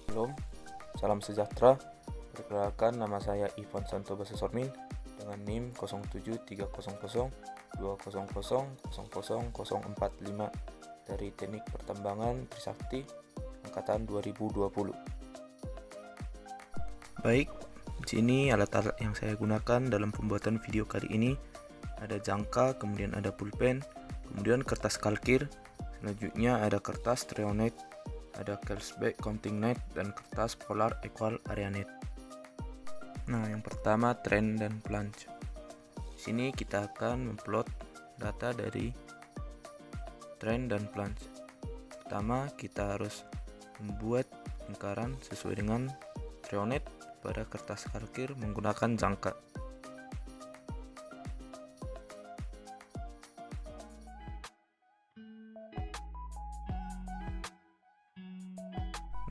Shalom, salam sejahtera. Perkenalkan, nama saya Ivan Santo Basasormin dengan NIM 07300200000045 dari Teknik Pertambangan Trisakti angkatan 2020. Baik, di sini alat-alat yang saya gunakan dalam pembuatan video kali ini ada jangka, kemudian ada pulpen, kemudian kertas kalkir, selanjutnya ada kertas Treonet, ada Carlsberg Counting Net, dan kertas Polar Equal Area Net. Nah, yang pertama trend dan plunge. Di sini kita akan memplot data dari trend dan plunge. Pertama, kita harus membuat lingkaran sesuai dengan Treonet pada kertas kalkir menggunakan jangka.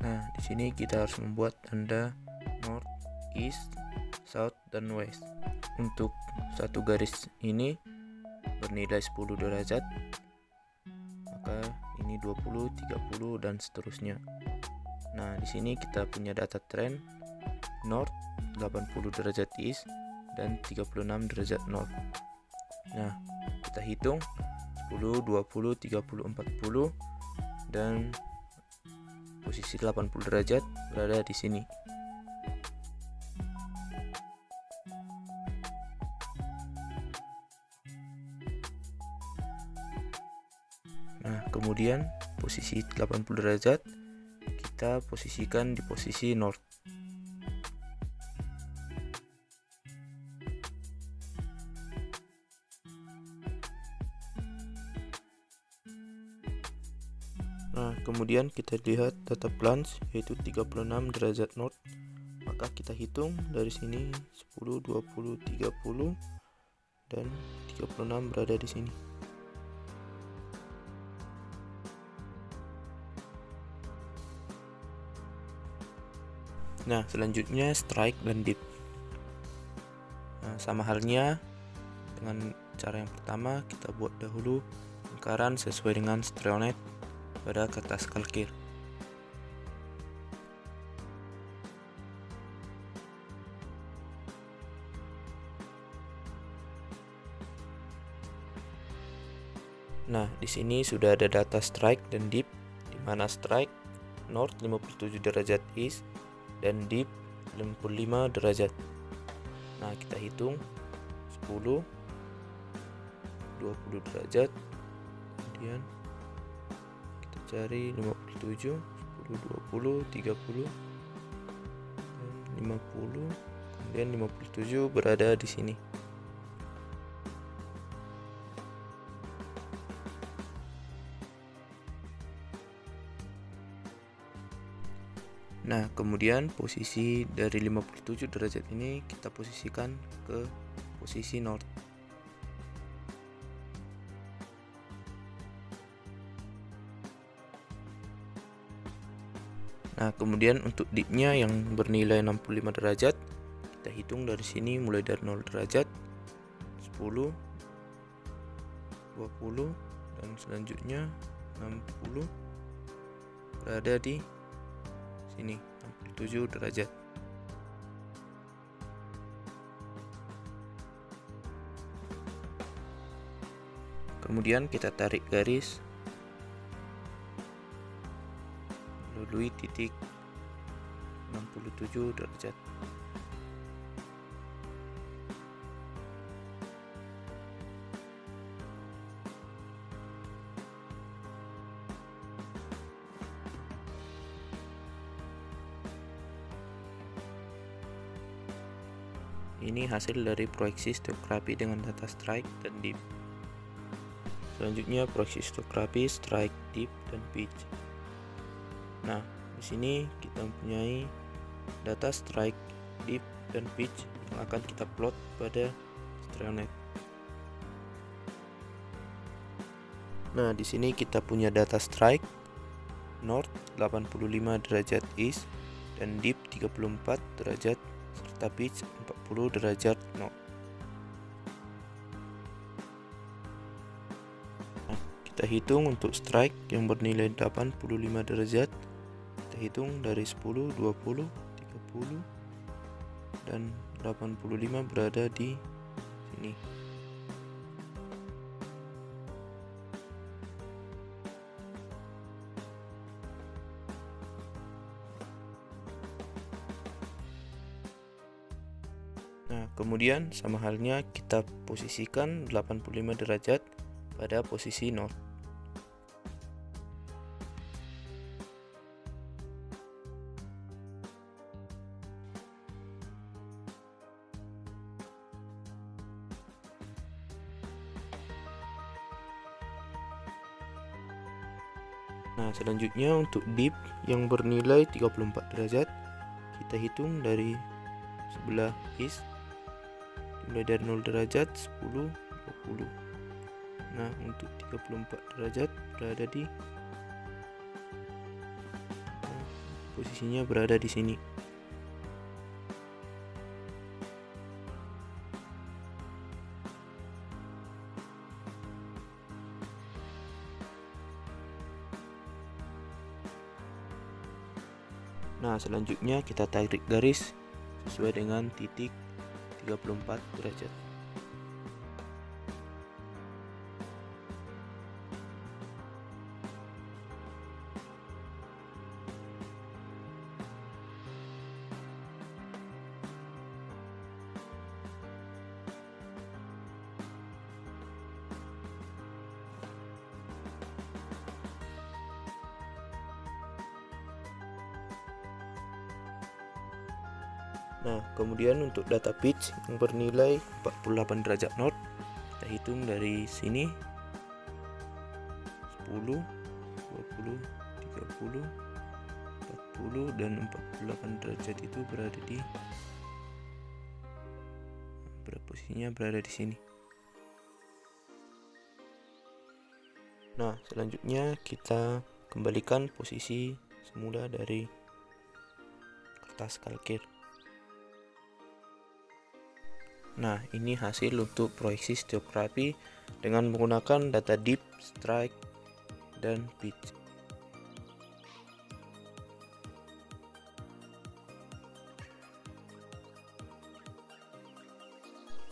Nah, di sini kita harus membuat tanda north, east, south, dan west. Untuk satu garis ini bernilai 10 derajat, maka ini 20, 30, dan seterusnya. Nah, di sini kita punya data trend north 80 derajat east dan 36 derajat north. Nah, kita hitung 10, 20, 30, 40, dan posisi 80 derajat berada di sini. Nah, kemudian posisi 80 derajat kita posisikan di posisi north. Nah, kemudian kita lihat data plunge yaitu 36 derajat north. Maka kita hitung dari sini 10, 20, 30, dan 36 berada di sini. Nah, selanjutnya strike dan dip. Nah, sama halnya dengan cara yang pertama, kita buat dahulu lingkaran sesuai dengan Treonet pada kertas kalkir. Nah, di sini sudah ada data strike dan dip, di mana strike north 57 derajat east dan dip 55 derajat. Nah, kita hitung 10, 20 derajat, kemudian kita cari 57, 10, 20, 30, dan 50, kemudian 57 berada di sini. Nah, kemudian posisi dari 57 derajat ini kita posisikan ke posisi north. Nah, kemudian untuk dipnya yang bernilai 65 derajat, kita hitung dari sini mulai dari 0 derajat, 10, 20, dan selanjutnya 60 berada di sini 67 derajat. Kemudian kita tarik garis melalui titik 67 derajat. Ini hasil dari proyeksi stografi dengan data strike dan dip. Selanjutnya proyeksi stografi strike, dip, dan pitch. Nah, di sini kita mempunyai data strike, dip, dan pitch yang akan kita plot pada Treonet. Nah, di sini kita punya data strike north 85 derajat east dan dip 34 derajat serta pitch 40 derajat north. Nah, kita hitung untuk strike yang bernilai 85 derajat, kita hitung dari 10, 20, 30, dan 85 berada di sini. Nah, kemudian sama halnya kita posisikan 85 derajat pada posisi north. Nah, selanjutnya untuk dip yang bernilai 34 derajat, kita hitung dari sebelah east, mulai dari 0 derajat, 10, 20. Nah, untuk 34 derajat berada di posisinya berada di sini. Nah, selanjutnya kita tarik garis sesuai dengan titik 34 derajat. Nah, kemudian untuk data pitch yang bernilai 48 derajat north, kita hitung dari sini 10, 20, 30, 40, dan 48 derajat itu berada di posisinya berada di sini. Nah, selanjutnya kita kembalikan posisi semula dari kertas kalkir. Nah, ini hasil untuk proyeksi stereografi dengan menggunakan data dip, strike, dan pitch.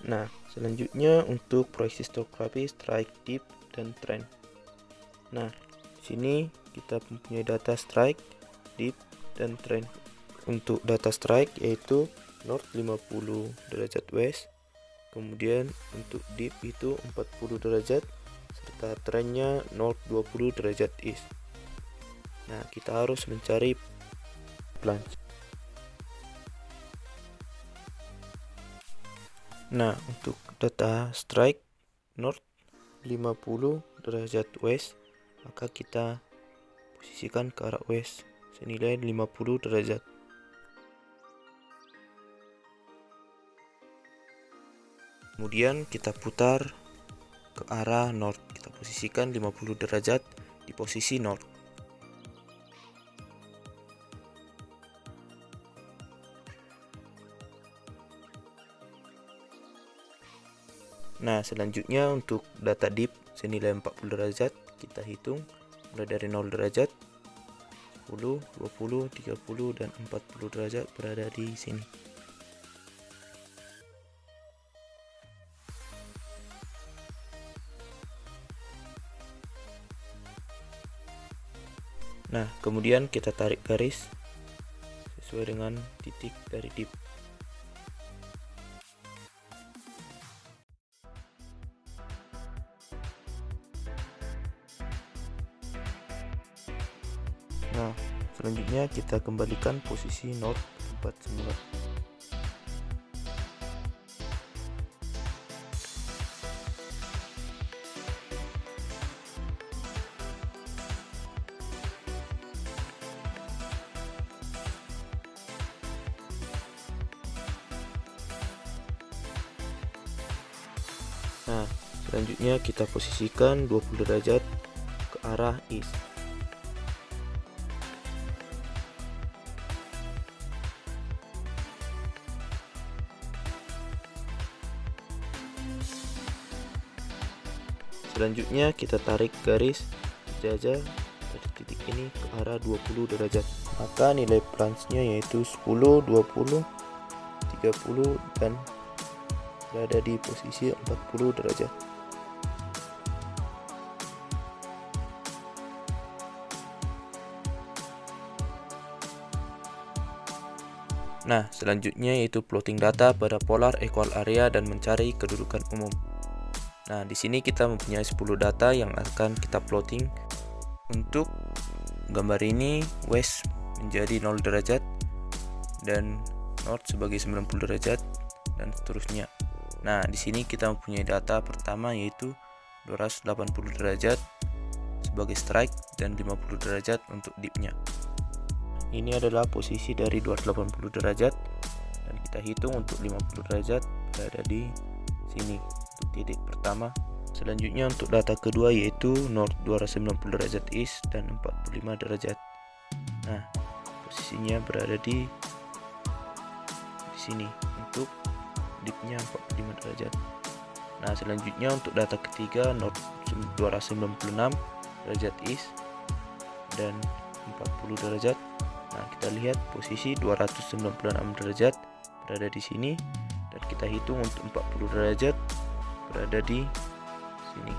Nah, selanjutnya untuk proyeksi stereografi, strike, dip, dan trend. Nah, sini kita mempunyai data strike, dip, dan trend. Untuk data strike yaitu north 50 derajat west, kemudian untuk dip itu 40 derajat, serta trennya north 20 derajat east. Nah, kita harus mencari plunge. Nah, untuk data strike north 50 derajat west, maka kita posisikan ke arah west senilai 50 derajat. Kemudian kita putar ke arah north, kita posisikan 50 derajat di posisi north. Nah, selanjutnya untuk data dip senilai 40 derajat, kita hitung mulai dari 0 derajat, 10, 20, 30, dan 40 derajat berada di sini. Nah, kemudian kita tarik garis sesuai dengan titik dari dip. Nah, selanjutnya kita kembalikan posisi north ke tempat semula. Nah, selanjutnya kita posisikan 20 derajat ke arah east. Selanjutnya kita tarik garis sejajar dari titik ini ke arah 20 derajat. maka nilai plunge-nya yaitu 10, 20, 30 dan berada di posisi 40 derajat. Nah, selanjutnya yaitu plotting data pada polar equal area dan mencari kedudukan umum. Nah, di sini kita mempunyai 10 data yang akan kita plotting. Untuk gambar ini, west menjadi 0 derajat dan north sebagai 90 derajat dan seterusnya. Nah, di sini kita mempunyai data pertama yaitu 280 derajat sebagai strike dan 50 derajat untuk dipnya. Ini adalah posisi dari 280 derajat dan kita hitung untuk 50 derajat berada di sini untuk titik pertama. Selanjutnya untuk data kedua yaitu north 290 derajat east dan 45 derajat. Nah, posisinya berada di sini untuk dipnya 45 derajat. Nah, selanjutnya untuk data ketiga north 296 derajat east dan 40 derajat. Nah, kita lihat posisi 296 derajat berada di sini dan kita hitung untuk 40 derajat berada di sini.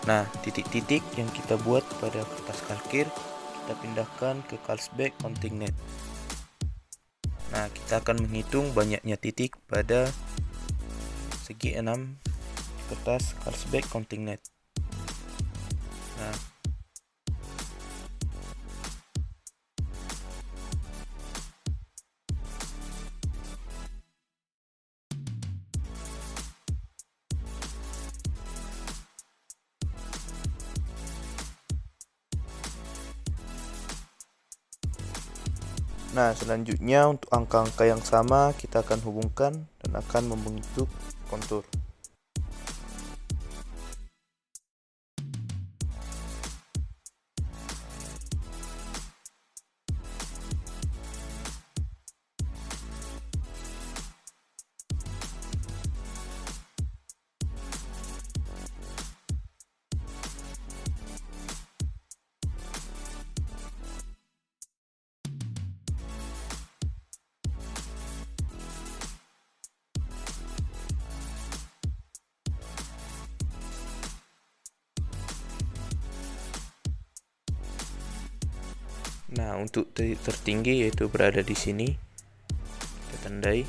Nah, titik-titik yang kita buat pada kertas kalkir kita pindahkan ke Carlsberg Counting Net. Nah, kita akan menghitung banyaknya titik pada segi 6 kertas Carlsberg Counting Net. Nah, selanjutnya untuk angka-angka yang sama kita akan hubungkan dan akan membentuk kontur. Nah, untuk titik tertinggi yaitu berada di sini. Kita tandai.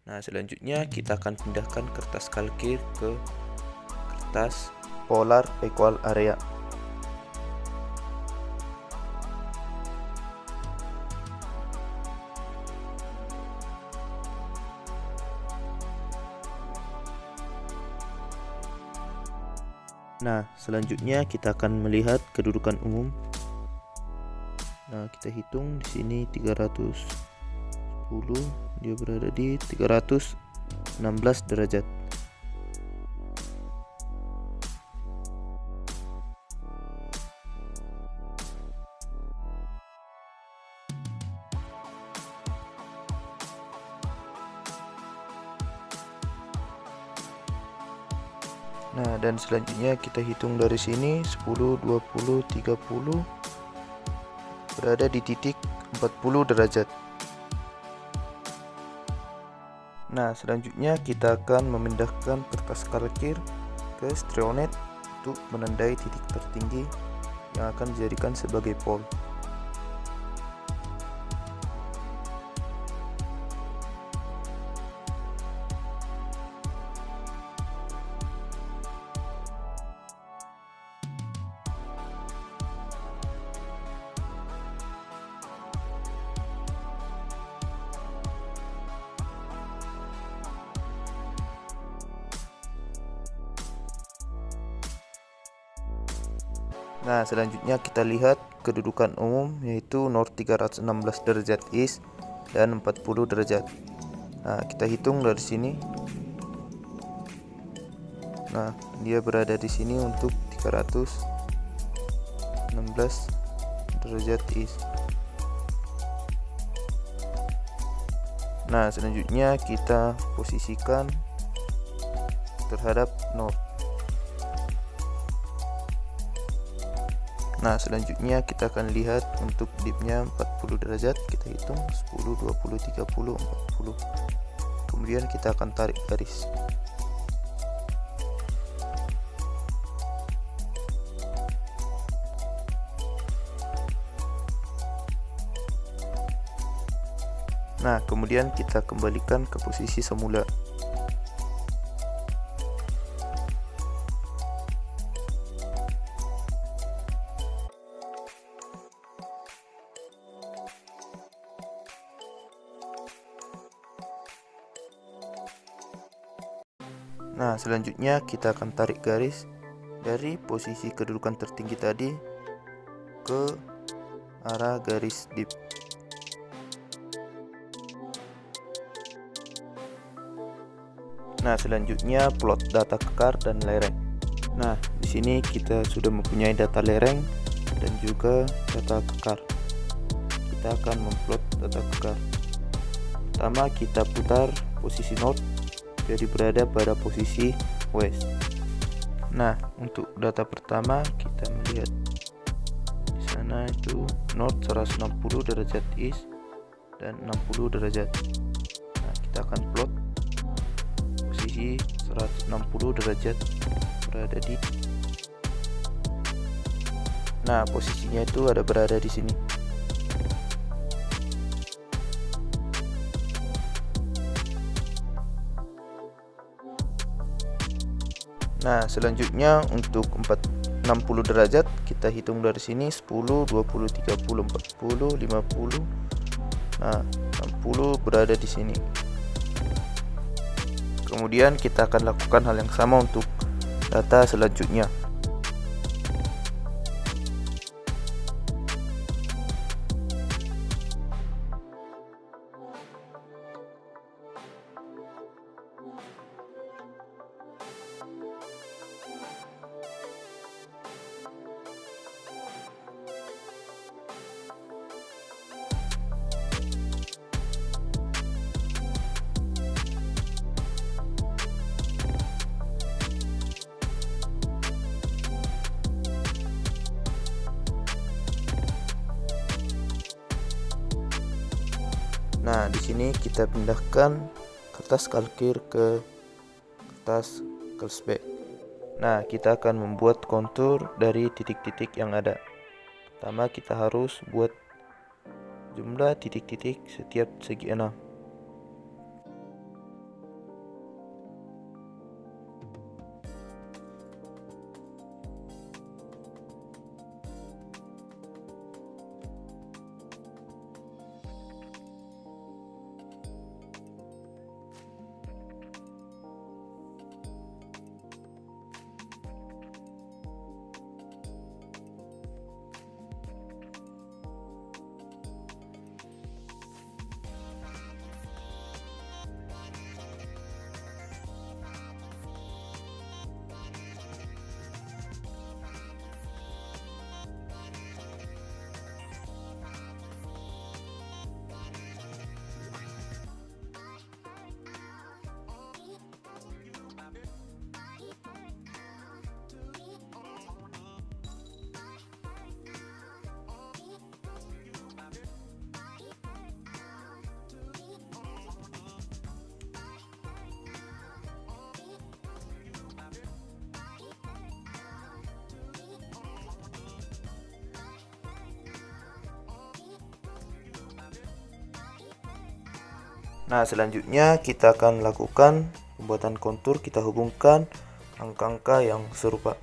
Nah, selanjutnya kita akan pindahkan kertas kalkir ke kertas polar equal area. Nah, selanjutnya kita akan melihat kedudukan umum. Nah, kita hitung di sini 310, dia berada di 316 derajat. Nah, dan selanjutnya kita hitung dari sini 10, 20, 30 berada di titik 40 derajat. Nah, selanjutnya kita akan memindahkan kertas kalkir ke Streonet untuk menandai titik tertinggi yang akan dijadikan sebagai pole. Nah, selanjutnya kita lihat kedudukan umum, yaitu North 316 derajat east dan 40 derajat. Nah, kita hitung dari sini. Nah, dia berada di sini untuk 316 derajat east. Nah, selanjutnya kita posisikan terhadap north. Nah, selanjutnya kita akan lihat untuk dipnya 40 derajat. Kita hitung 10, 20, 30, 40. Kemudian kita akan tarik garis. Nah, kemudian kita kembalikan ke posisi semula. Nah, selanjutnya kita akan tarik garis dari posisi kedudukan tertinggi tadi ke arah garis dip. Nah, selanjutnya plot data kekar dan lereng. Nah, di sini kita sudah mempunyai data lereng dan juga data kekar. Kita akan memplot data kekar. Pertama, kita putar posisi north jadi berada pada posisi west. Nah, untuk data pertama kita melihat di sana itu north 160 derajat east dan 60 derajat. Nah, kita akan plot posisi 160 derajat berada di. Nah, posisinya itu ada berada di sini. Nah, selanjutnya untuk 60 derajat kita hitung dari sini 10, 20, 30, 40, 50. Nah, 60 berada di sini. Kemudian kita akan lakukan hal yang sama untuk data selanjutnya. Nah, di sini kita pindahkan kertas kalkir ke kertas Carlsberg. Nah, kita akan membuat kontur dari titik-titik yang ada. Pertama, kita harus buat jumlah titik-titik setiap segi 6. Nah, selanjutnya kita akan lakukan pembuatan kontur. Kita hubungkan angka-angka yang serupa.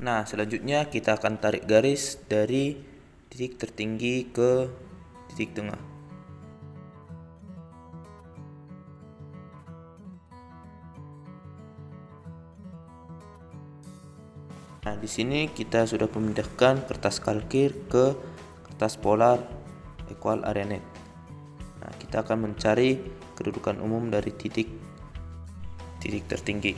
Nah, selanjutnya kita akan tarik garis dari titik tertinggi ke titik tengah. Nah, di sini kita sudah memindahkan kertas kalkir ke kertas polar equal area net. Nah, kita akan mencari kedudukan umum dari titik tertinggi.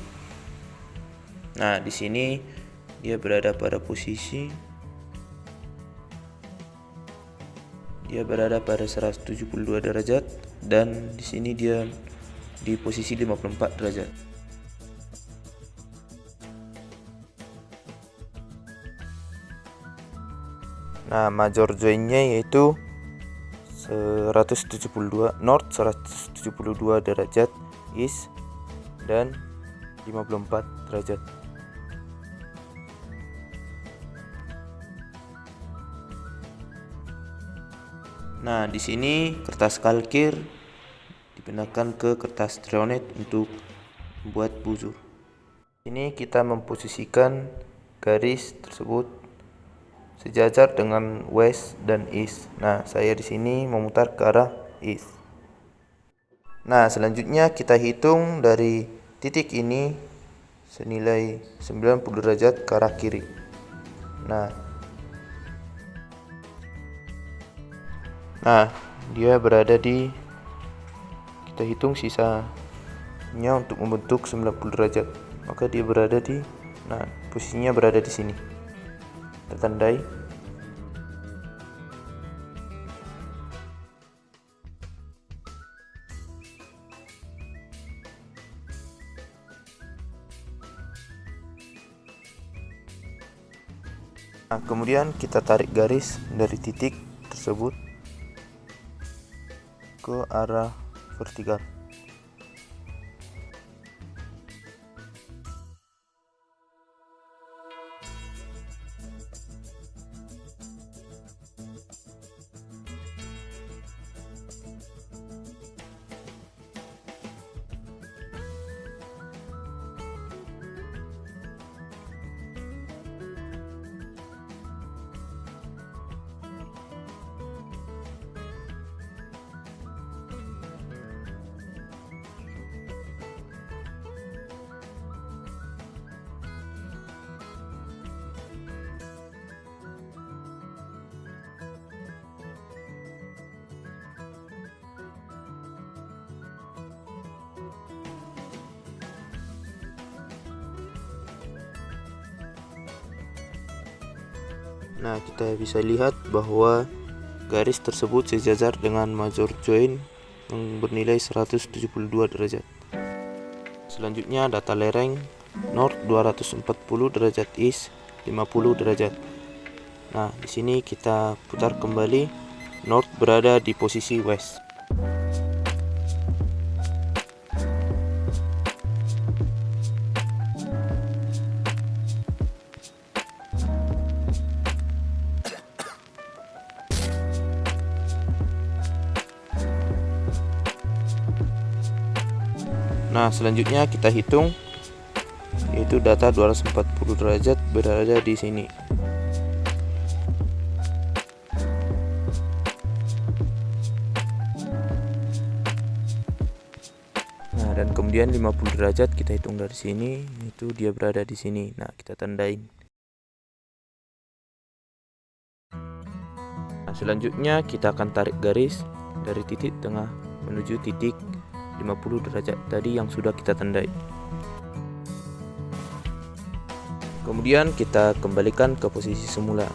Nah, di sini dia berada pada posisi 172 derajat dan di sini dia di posisi 54 derajat. Nah, major joinnya yaitu 172 north, 172 derajat east dan 54 derajat. Nah, di sini kertas kalkir dipindahkan ke kertas trionet untuk membuat buzur. Ini kita memposisikan garis tersebut sejajar dengan west dan east. Nah, saya di sini memutar ke arah east. Nah, selanjutnya kita hitung dari titik ini senilai 90 derajat ke arah kiri. Nah, dia berada di, kita hitung sisanya untuk membentuk 90 derajat. Maka dia berada di, posisinya berada di sini. Kita tandai. Nah, kemudian kita tarik garis dari titik tersebut ke arah vertikal. Nah, kita bisa lihat bahwa garis tersebut sejajar dengan major join yang bernilai 172 derajat. Selanjutnya data lereng north 240 derajat east 50 derajat. Nah, di sini kita putar kembali, north berada di posisi west. Nah, selanjutnya kita hitung, yaitu data 240 derajat berada di sini. Nah, dan kemudian 50 derajat kita hitung dari sini, itu dia berada di sini. Nah, kita tandain. Nah, selanjutnya kita akan tarik garis dari titik tengah menuju titik 50 derajat tadi yang sudah kita tandai. Kemudian kita kembalikan ke posisi semula.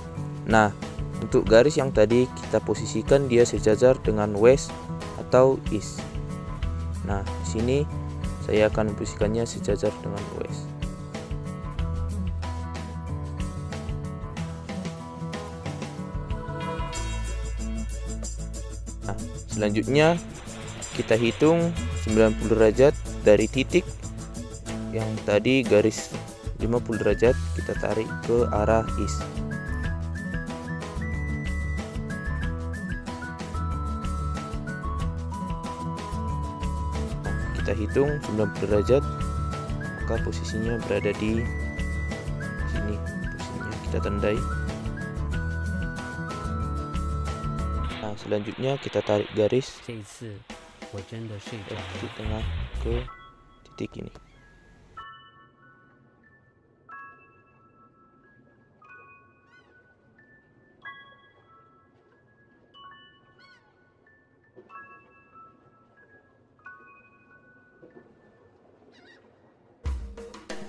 Nah, untuk garis yang tadi kita posisikan dia sejajar dengan west atau east. Nah, di sini saya akan memposisikannya sejajar dengan west. Nah, selanjutnya kita hitung 90 derajat dari titik yang tadi garis 50 derajat kita tarik ke arah east. Kita hitung 90 derajat, maka posisinya berada di sini, posisi kita tandai. Nah, selanjutnya kita tarik garis dari titik tengah ke titik ini.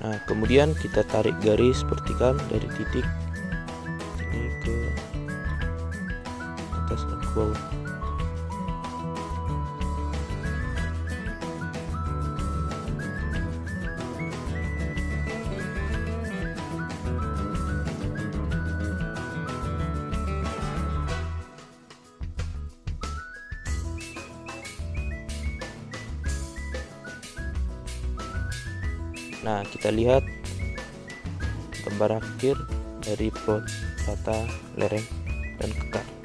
Nah, kemudian kita tarik garis vertikal dari titik ini ke atas dan ke bawah. Nah, kita lihat gambar akhir dari plot rata lereng dan kekar.